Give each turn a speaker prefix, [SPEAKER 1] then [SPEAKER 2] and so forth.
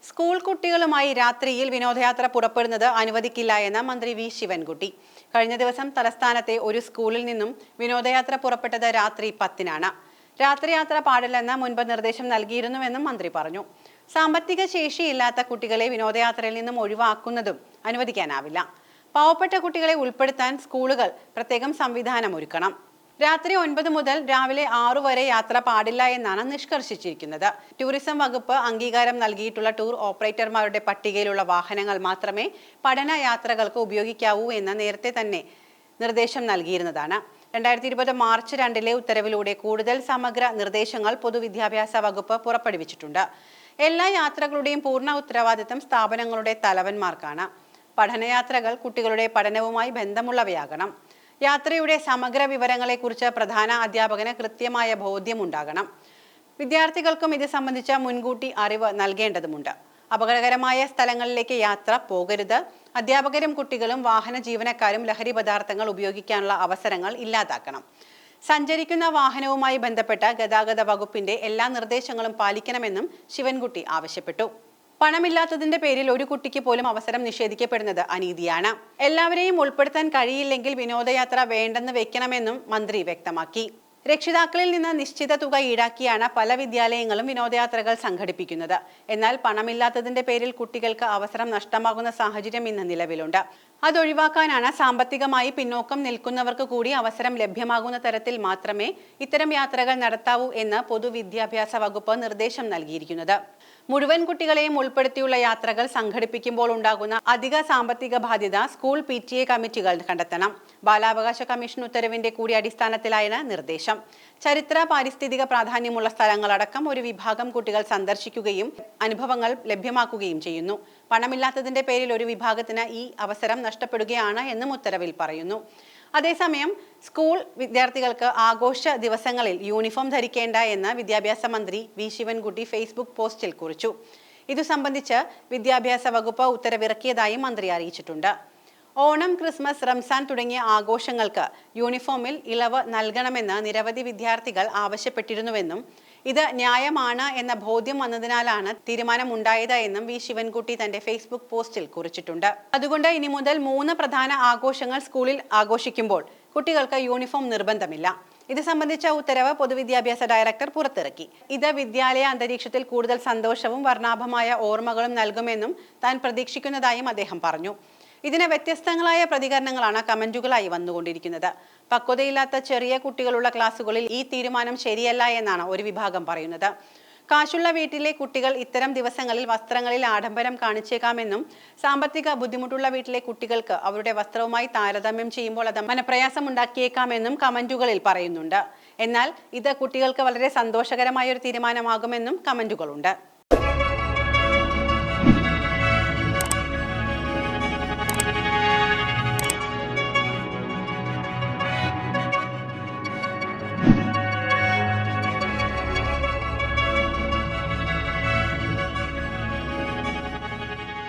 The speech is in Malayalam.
[SPEAKER 1] സ്കൂൾ കുട്ടികളുമായി രാത്രിയിൽ വിനോദയാത്ര പുറപ്പെടുന്നത് അനുവദിക്കില്ല എന്ന മന്ത്രി വി ശിവൻകുട്ടി. കഴിഞ്ഞ ദിവസം തലസ്ഥാനത്തെ ഒരു സ്കൂളിൽ നിന്നും വിനോദയാത്ര പുറപ്പെട്ടത് രാത്രി 10-നാണ്. രാത്രിയാത്ര പാടില്ലെന്ന് മുൻപ് നിർദ്ദേശം നൽകിയിരുന്നുവെന്നും മന്ത്രി പറഞ്ഞു. സാമ്പത്തിക ശേഷിയില്ലാത്ത കുട്ടികളെ വിനോദയാത്രയിൽ നിന്നും ഒഴിവാക്കുന്നതും അനുവദിക്കാനാവില്ല. പാവപ്പെട്ട കുട്ടികളെ ഉൾപ്പെടുത്താൻ സ്കൂളുകൾ പ്രത്യേകം സംവിധാനം ഒരുക്കണം. രാത്രി 9 മുതൽ രാവിലെ 6 വരെ യാത്ര പാടില്ല എന്നാണ് നിഷ്കർഷിച്ചിരിക്കുന്നത്. ടൂറിസം വകുപ്പ് അംഗീകാരം നൽകിയിട്ടുള്ള ടൂർ ഓപ്പറേറ്റർമാരുടെ പട്ടികയിലുള്ള വാഹനങ്ങൾ മാത്രമേ പഠന യാത്രകൾക്ക് ഉപയോഗിക്കാവൂ എന്ന് നേരത്തെ തന്നെ നിർദ്ദേശം നൽകിയിരുന്നതാണ്. 2020 മാർച്ച് 2 ഉത്തരവിലൂടെ കൂടുതൽ സമഗ്ര നിർദ്ദേശങ്ങൾ പൊതുവിദ്യാഭ്യാസ വകുപ്പ് പുറപ്പെടുവിച്ചിട്ടുണ്ട്. എല്ലാ യാത്രകളുടെയും പൂർണ്ണ ഉത്തരവാദിത്തം സ്ഥാപനങ്ങളുടെ തലവന്മാർക്കാണ്. പഠനയാത്രകൾ കുട്ടികളുടെ പഠനവുമായി ബന്ധമുള്ളവയാകണം. യാത്രയുടെ സമഗ്ര വിവരങ്ങളെക്കുറിച്ച് പ്രധാന അധ്യാപകന് കൃത്യമായ ബോധ്യമുണ്ടാകണം. വിദ്യാർത്ഥികൾക്കും ഇത് സംബന്ധിച്ച മുൻകൂട്ടി അറിവ് നൽകേണ്ടതുണ്ട്. അപകടകരമായ സ്ഥലങ്ങളിലേക്ക് യാത്ര പോകരുത്. അധ്യാപകരും കുട്ടികളും വാഹന ജീവനക്കാരും ലഹരി പദാർത്ഥങ്ങൾ ഉപയോഗിക്കാനുള്ള അവസരങ്ങൾ ഇല്ലാതാക്കണം. സഞ്ചരിക്കുന്ന വാഹനവുമായി ബന്ധപ്പെട്ട ഗതാഗത വകുപ്പിന്റെ എല്ലാ നിർദ്ദേശങ്ങളും പാലിക്കണമെന്നും ശിവൻകുട്ടി ആവശ്യപ്പെട്ടു. പണമില്ലാത്തതിന്റെ പേരിൽ ഒരു കുട്ടിക്ക് പോലും അവസരം നിഷേധിക്കപ്പെടുന്നത് അനീതിയാണ്. എല്ലാവരെയും ഉൾപ്പെടുത്താൻ കഴിയില്ലെങ്കിൽ വിനോദയാത്ര വേണ്ടെന്ന് വെക്കണമെന്നും മന്ത്രി വ്യക്തമാക്കി. രക്ഷിതാക്കളിൽ നിന്ന് നിശ്ചിത തുക ഈടാക്കിയാണ് പല വിദ്യാലയങ്ങളും വിനോദയാത്രകൾ സംഘടിപ്പിക്കുന്നത്. എന്നാൽ പണമില്ലാത്തതിന്റെ പേരിൽ കുട്ടികൾക്ക് അവസരം നഷ്ടമാകുന്ന സാഹചര്യം ഇന്ന് നിലവിലുണ്ട്. അതൊഴിവാക്കാനാണ് സാമ്പത്തികമായി പിന്നോക്കം നിൽക്കുന്നവർക്ക് കൂടി അവസരം ലഭ്യമാകുന്ന തരത്തിൽ മാത്രമേ ഇത്തരം യാത്രകൾ നടത്താവൂ എന്ന് പൊതുവിദ്യാഭ്യാസ വകുപ്പ് നിർദ്ദേശം നൽകിയിരിക്കുന്നത്. മുഴുവൻ കുട്ടികളെയും ഉൾപ്പെടുത്തിയുള്ള യാത്രകൾ സംഘടിപ്പിക്കുമ്പോൾ ഉണ്ടാകുന്ന അധിക സാമ്പത്തിക ബാധ്യത സ്കൂൾ PTA കമ്മിറ്റികൾ കണ്ടെത്തണം. ബാലാവകാശ കമ്മീഷൻ ഉത്തരവിന്റെ കൂടി അടിസ്ഥാനത്തിലായാണ് നിർദ്ദേശം. ചരിത്ര പാരിസ്ഥിതിക പ്രാധാന്യമുള്ള സ്ഥലങ്ങളടക്കം ഒരു വിഭാഗം കുട്ടികൾ സന്ദർശിക്കുകയും അനുഭവങ്ങൾ ലഭ്യമാക്കുകയും ചെയ്യുന്നു. പണമില്ലാത്തതിന്റെ പേരിൽ ഒരു വിഭാഗത്തിന് ഈ അവസരം നഷ്ടപ്പെടുകയാണ് എന്നും ഉത്തരവിൽ പറയുന്നു. അതേസമയം സ്കൂൾ വിദ്യാർത്ഥികൾക്ക് ആഘോഷ ദിവസങ്ങളിൽ യൂണിഫോം ധരിക്കേണ്ട എന്ന് വിദ്യാഭ്യാസ മന്ത്രി വി ശിവൻകുട്ടി ഫേസ്ബുക്ക് പോസ്റ്റിൽ കുറിച്ചു. ഇതു സംബന്ധിച്ച് വിദ്യാഭ്യാസ വകുപ്പ് ഉത്തരവിറക്കിയതായും മന്ത്രി അറിയിച്ചിട്ടുണ്ട്. ഓണം, ക്രിസ്മസ്, റംസാൻ തുടങ്ങിയ ആഘോഷങ്ങൾക്ക് യൂണിഫോമിൽ ഇളവ് നൽകണമെന്ന് നിരവധി വിദ്യാർത്ഥികൾ ആവശ്യപ്പെട്ടിരുന്നുവെന്നും ഇത് ന്യായമാണ് എന്ന ബോധ്യം വന്നതിനാലാണ് തീരുമാനമുണ്ടായത് എന്നും വി ശിവൻകുട്ടി തന്റെ ഫേസ്ബുക്ക് പോസ്റ്റിൽ കുറിച്ചിട്ടുണ്ട്. അതുകൊണ്ട് ഇനി മുതൽ 3 പ്രധാന ആഘോഷങ്ങൾ സ്കൂളിൽ ആഘോഷിക്കുമ്പോൾ കുട്ടികൾക്ക് യൂണിഫോം നിർബന്ധമില്ല. ഇത് സംബന്ധിച്ച ഉത്തരവ് പൊതുവിദ്യാഭ്യാസ ഡയറക്ടർ പുറത്തിറക്കി. ഇത് വിദ്യാലയ അന്തരീക്ഷത്തിൽ കൂടുതൽ സന്തോഷവും വർണ്ണാഭമായ ഓർമ്മകളും നൽകുമെന്നും താൻ പ്രതീക്ഷിക്കുന്നതായും അദ്ദേഹം പറഞ്ഞു. ഇതിന് വ്യത്യസ്തങ്ങളായ പ്രതികരണങ്ങളാണ് കമന്റുകളായി വന്നുകൊണ്ടിരിക്കുന്നത്. പക്വതയില്ലാത്ത ചെറിയ കുട്ടികളുള്ള ക്ലാസുകളിൽ ഈ തീരുമാനം ശരിയല്ല എന്നാണ് ഒരു വിഭാഗം പറയുന്നത്. കാശുള്ള വീട്ടിലെ കുട്ടികൾ ഇത്തരം ദിവസങ്ങളിൽ വസ്ത്രങ്ങളിൽ ആഡംബരം കാണിച്ചേക്കാമെന്നും സാമ്പത്തിക ബുദ്ധിമുട്ടുള്ള വീട്ടിലെ കുട്ടികൾക്ക് അവരുടെ വസ്ത്രവുമായി താരതമ്യം ചെയ്യുമ്പോൾ അത് മനപ്രയാസം ഉണ്ടാക്കിയേക്കാമെന്നും കമന്റുകളിൽ പറയുന്നുണ്ട്. എന്നാൽ ഇത് കുട്ടികൾക്ക് വളരെ സന്തോഷകരമായ ഒരു തീരുമാനമാകുമെന്നും കമന്റുകളുണ്ട്.